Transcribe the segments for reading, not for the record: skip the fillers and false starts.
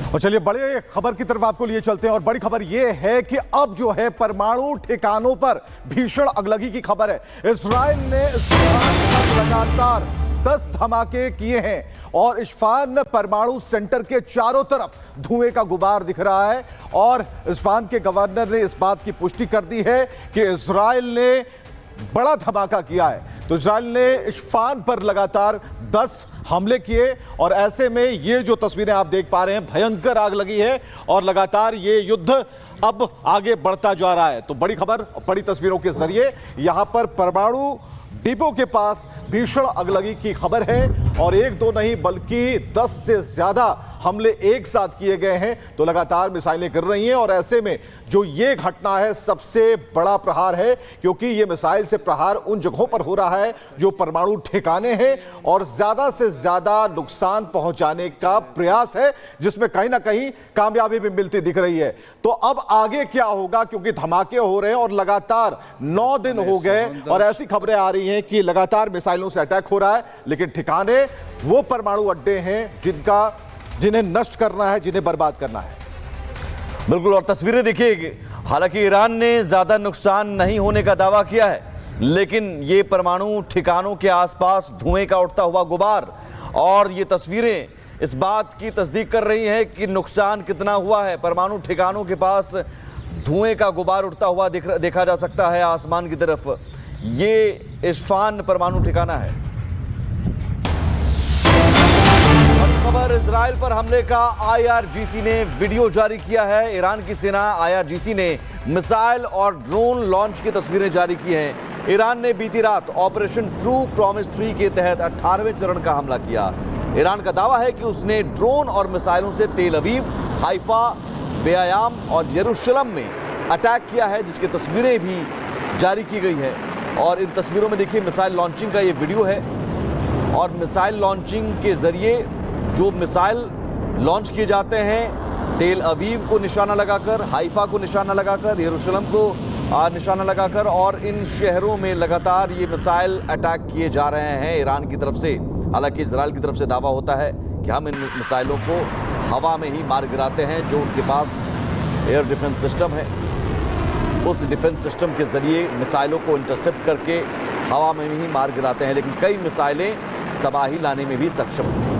और चलिए बड़े खबर की तरफ आपको लिए चलते हैं और बड़ी खबर यह है कि अब जो है परमाणु ठिकानों पर भीषण अगलगी की खबर है। इस्राइल ने लगातार 10 धमाके किए हैं और इस्फहान परमाणु सेंटर के चारों तरफ धुएं का गुबार दिख रहा है और इस्फहान के गवर्नर ने इस बात की पुष्टि कर दी है कि इस्राइल ने बड़ा धमाका किया है। तो इस्राइल ने इस्फहान पर लगातार 10 हमले किए और ऐसे में ये जो तस्वीरें आप देख पा रहे हैं, भयंकर आग लगी है और लगातार ये युद्ध अब आगे बढ़ता जा रहा है। तो बड़ी खबर, बड़ी तस्वीरों के जरिए यहां पर परमाणु डिपो के पास भीषण आगलगी की खबर है और एक दो नहीं बल्कि 10 से ज्यादा हमले एक साथ किए गए हैं। तो लगातार मिसाइलें गिर रही हैं और ऐसे में जो ये घटना है सबसे बड़ा प्रहार है, क्योंकि ये मिसाइल से प्रहार उन जगहों पर हो रहा है जो परमाणु ठिकाने हैं और ज्यादा से ज्यादा नुकसान पहुंचाने का प्रयास है, जिसमें कहीं ना कहीं कामयाबी भी मिलती दिख रही है। तो अब आगे क्या होगा, क्योंकि धमाके हो रहे हैं और लगातार 9 दिन हो गए और ऐसी खबरें आ रही हैं कि लगातार मिसाइलों से अटैक हो रहा है, लेकिन ठिकाने वो परमाणु अड्डे हैं जिन्हें नष्ट करना है, जिन्हें बर्बाद करना है। बिल्कुल, और तस्वीरें देखिए। हालांकि ईरान ने ज्यादा नुकसान नहीं होने का दावा किया है, लेकिन ये परमाणु ठिकानों के आसपास धुएं का उठता हुआ गुबार और ये तस्वीरें इस बात की तस्दीक कर रही हैं कि नुकसान कितना हुआ है। परमाणु ठिकानों के पास धुएं का गुबार उठता हुआ देखा जा सकता है आसमान की तरफ। ये इस्फहान परमाणु ठिकाना है। खबर, इजराइल पर हमले का IRGC ने वीडियो जारी किया है। ईरान की सेना IRGC ने मिसाइल और ड्रोन लॉन्च की तस्वीरें जारी की हैं। ईरान ने बीती रात ऑपरेशन ट्रू प्रॉमिस 3 के तहत 18वें चरण का हमला किया। ईरान का दावा है कि उसने ड्रोन और मिसाइलों से तेल अवीव, हाइफा, बेयाम और यरूशलेम में अटैक किया है, जिसकी तस्वीरें भी जारी की गई है। और इन तस्वीरों में देखिए मिसाइल लॉन्चिंग का ये वीडियो है और मिसाइल लॉन्चिंग के जरिए जो मिसाइल लॉन्च किए जाते हैं तेल अवीव को निशाना लगाकर, हाइफा को निशाना लगाकर, यरूशलेम को निशाना लगाकर, और इन शहरों में लगातार ये मिसाइल अटैक किए जा रहे हैं ईरान की तरफ से। हालांकि इजराइल की तरफ से दावा होता है कि हम इन मिसाइलों को हवा में ही मार गिराते हैं। जो उनके पास एयर डिफेंस सिस्टम है, उस डिफेंस सिस्टम के जरिए मिसाइलों को इंटरसेप्ट करके हवा में ही मार गिराते हैं, लेकिन कई मिसाइलें तबाही लाने में भी सक्षम हैं।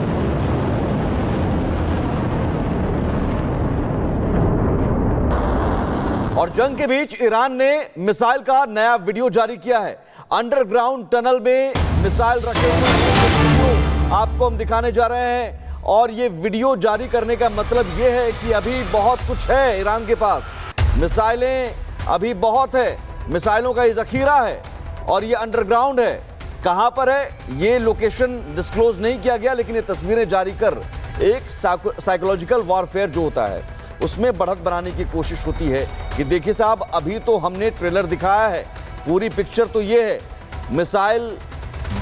और जंग के बीच ईरान ने मिसाइल का नया वीडियो जारी किया है। अंडरग्राउंड टनल में मिसाइल रखे हुए हैं, आपको हम दिखाने जा रहे हैं। और ये वीडियो जारी करने का मतलब ये है कि अभी बहुत कुछ है ईरान के पास, मिसाइलें अभी बहुत है, मिसाइलों का ये जखीरा है और ये अंडरग्राउंड है। कहां पर है ये लोकेशन डिस्क्लोज नहीं किया गया, लेकिन ये तस्वीरें जारी कर एक साइकोलॉजिकल वॉरफेयर जो होता है उसमें बढ़त बनाने की कोशिश होती है कि देखिए साहब, अभी तो हमने ट्रेलर दिखाया है, पूरी पिक्चर तो ये है। मिसाइल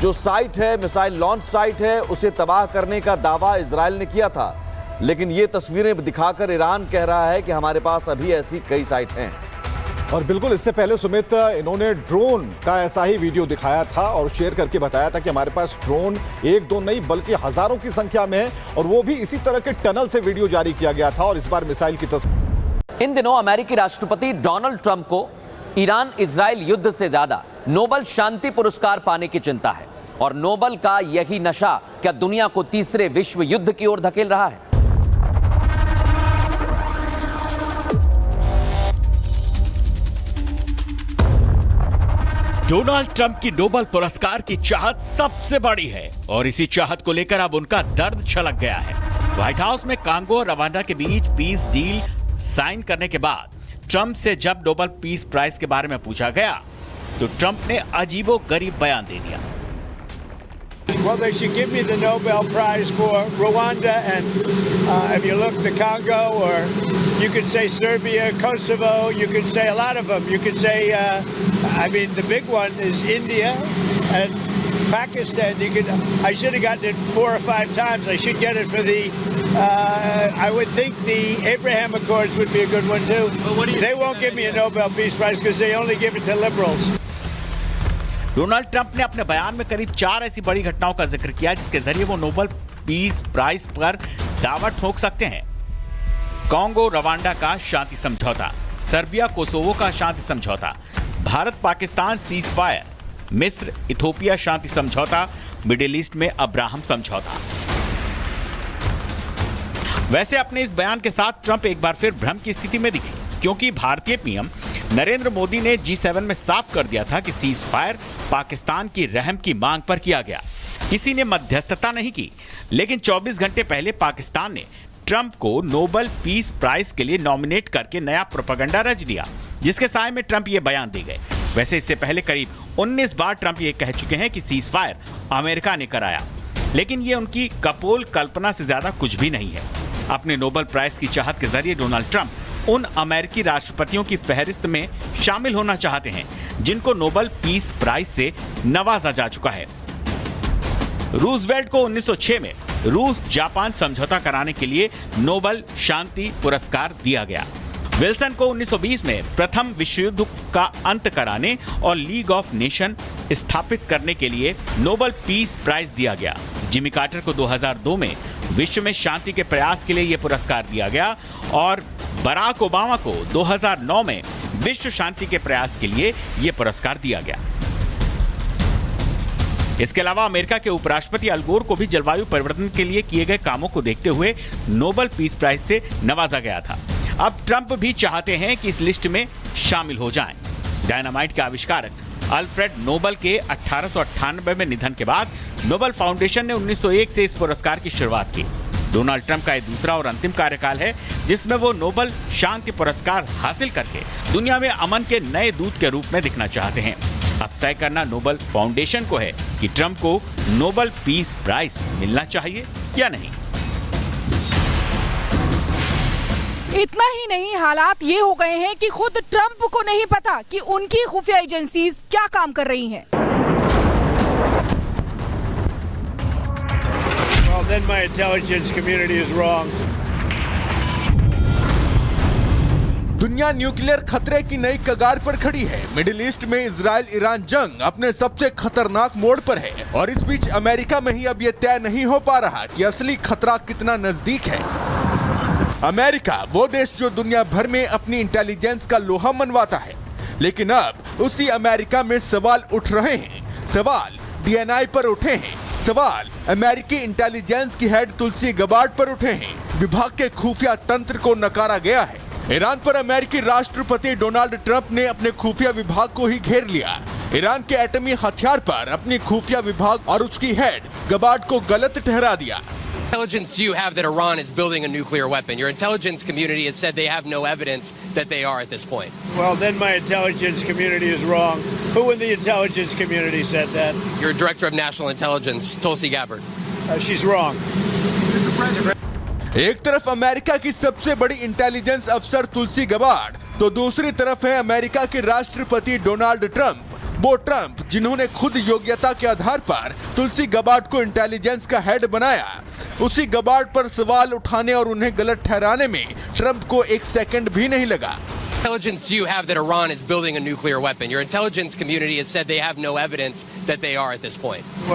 जो साइट है, मिसाइल लॉन्च साइट है, उसे तबाह करने का दावा इजराइल ने किया था, लेकिन ये तस्वीरें दिखाकर ईरान कह रहा है कि हमारे पास अभी ऐसी कई साइट हैं। और बिल्कुल, इससे पहले सुमित, इन्होंने ड्रोन का ऐसा ही वीडियो दिखाया था और शेयर करके बताया था कि हमारे पास ड्रोन एक दो नहीं बल्कि हजारों की संख्या में है, और वो भी इसी तरह के टनल से वीडियो जारी किया गया था। और इस बार मिसाइल की तस्वीर। इन दिनों अमेरिकी राष्ट्रपति डोनाल्ड ट्रंप को ईरान इजराइल युद्ध से ज्यादा नोबेल शांति पुरस्कार पाने की चिंता है, और नोबेल का यही नशा क्या दुनिया को तीसरे विश्व युद्ध की ओर धकेल रहा है? डोनाल्ड ट्रंप की नोबेल पुरस्कार की चाहत सबसे बड़ी है और इसी चाहत को लेकर अब उनका दर्द छलक गया है। व्हाइट हाउस में कांगो और रवांडा के बीच पीस डील साइन करने के बाद ट्रंप से जब नोबेल पीस प्राइज के बारे में पूछा गया तो ट्रंप ने अजीबोगरीब बयान दे दिया। Well, they should give me the Nobel Prize for Rwanda and if you look the Congo, or you could say Serbia, Kosovo, you could say a lot of them. You could say, I mean, the big one is India and Pakistan. I should have gotten it 4 or 5 times. I should get it for the, I would think the Abraham Accords would be a good one too. They won't give me a Nobel Peace Prize because they only give it to liberals. Donald Trump ने अपने बयान में करीब 4 ऐसी बड़ी घटनाओं का जिक्र किया जिसके जरिए वो नोबेल पीस प्राइज पर दावा ठोक सकते हैं। कांगो रवांडा का शांति समझौता, सर्बिया कोसोवो का शांति समझौता, भारत पाकिस्तान सीज फायर, मिस्र इथोपिया शांति समझौता, मिडिल ईस्ट में अब्राहम समझौता। वैसे अपने इस बयान के साथ ट्रंप एक बार फिर भ्रम की स्थिति में दिखे, क्योंकि भारतीय पीएम नरेंद्र मोदी ने G7 में साफ कर दिया था कि सीज फायर पाकिस्तान की रहम की मांग पर किया गया, किसी ने मध्यस्थता नहीं की। लेकिन 24 घंटे पहले पाकिस्तान ने ट्रंप को नोबेल पीस प्राइज के लिए नॉमिनेट करके नया प्रोपेगेंडा रच दिया, जिसके साय में ट्रंप ये बयान दे गए। वैसे इससे पहले करीब 19 बार ट्रंप ये कह चुके हैं कि सीज फायर अमेरिका ने कराया, लेकिन ये उनकी कपोल कल्पना से ज्यादा कुछ भी नहीं है। अपने नोबेल प्राइज की चाहत के जरिए डोनाल्ड ट्रंप उन अमेरिकी राष्ट्रपतियों की फहरिस्त में शामिल होना चाहते हैं जिनको नोबेल पीस प्राइज से नवाजा जा चुका है। रूजवेल्ट को 1906 में रूस जापान समझौता कराने के लिए नोबेल शांति पुरस्कार दिया गया। विल्सन को 1920 में प्रथम विश्व युद्ध का अंत कराने और लीग ऑफ नेशन स्थापित करने के लिए नोबेल पीस प्राइज दिया गया। जिमी कार्टर को 2002 में विश्व में शांति के प्रयास के लिए यह पुरस्कार दिया गया और बराक ओबामा को 2009 में विश्व शांति के प्रयास के लिए यह पुरस्कार दिया गया। इसके अलावा अमेरिका के उपराष्ट्रपति अल गोर को भी जलवायु परिवर्तन के लिए किए गए कामों को देखते हुए नोबेल पीस प्राइज से नवाजा गया था। अब ट्रंप भी चाहते हैं कि इस लिस्ट में शामिल हो जाएं। डायनामाइट के आविष्कारक अल्फ्रेड नोबेल के 1898 में निधन के बाद नोबेल फाउंडेशन ने 1901 से इस पुरस्कार की शुरुआत की। डोनाल्ड ट्रंप का यह दूसरा और अंतिम कार्यकाल है जिसमें वो नोबेल शांति पुरस्कार हासिल करके दुनिया में अमन के नए दूत के रूप में दिखना चाहते हैं। अब तय करना नोबेल फाउंडेशन को है कि ट्रंप को नोबेल पीस प्राइज मिलना चाहिए या नहीं। इतना ही नहीं, हालात ये हो गए हैं कि खुद ट्रंप को नहीं पता कि उनकी खुफिया एजेंसीज क्या काम कर रही हैं। Well, then my intelligence community is wrong. दुनिया न्यूक्लियर खतरे की नई कगार पर खड़ी है। मिडिल ईस्ट में इजराइल ईरान जंग अपने सबसे खतरनाक मोड़ पर है और इस बीच अमेरिका में ही अब ये तय नहीं हो पा रहा कि असली खतरा कितना नजदीक है। अमेरिका वो देश जो दुनिया भर में अपनी इंटेलिजेंस का लोहा मनवाता है, लेकिन अब उसी अमेरिका में सवाल उठ रहे हैं। सवाल डीएनआई पर उठे हैं, सवाल अमेरिकी इंटेलिजेंस की हेड तुलसी गबार्ड पर उठे हैं। विभाग के खुफिया तंत्र को नकारा गया है। ईरान पर अमेरिकी राष्ट्रपति डोनाल्ड ट्रंप ने अपने खुफिया विभाग को ही घेर लिया। ईरान के एटमी हथियार पर अपनी खुफिया विभाग और उसकी हेड गबार्ड को गलत ठहरा दिया। Intelligence do you have that Iran is building a nuclear weapon? Your intelligence community has said they have no evidence that they are at this point. Well, then my intelligence community is wrong. Who in the intelligence community said that? Your director of national intelligence, Tulsi Gabbard. She's wrong. एक तरफ America की सबसे बड़ी intelligence अफसर तुलसी Gabbard, तो दूसरी तरफ है अमेरिका के राष्ट्रपति डोनाल्ड ट्रंप। वो ट्रंप जिन्होंने खुद योग्यता के आधार पर तुलसी गबार्ड को इंटेलिजेंस का हेड बनाया। उसी गबार्ड पर सवाल उठाने और उन्हें गलत ठहराने में ट्रंप को एक सेकंड भी नहीं लगा। Intelligence do you have that Iran is building a nuclear weapon? Your intelligence community has said they have no evidence that they are at this point.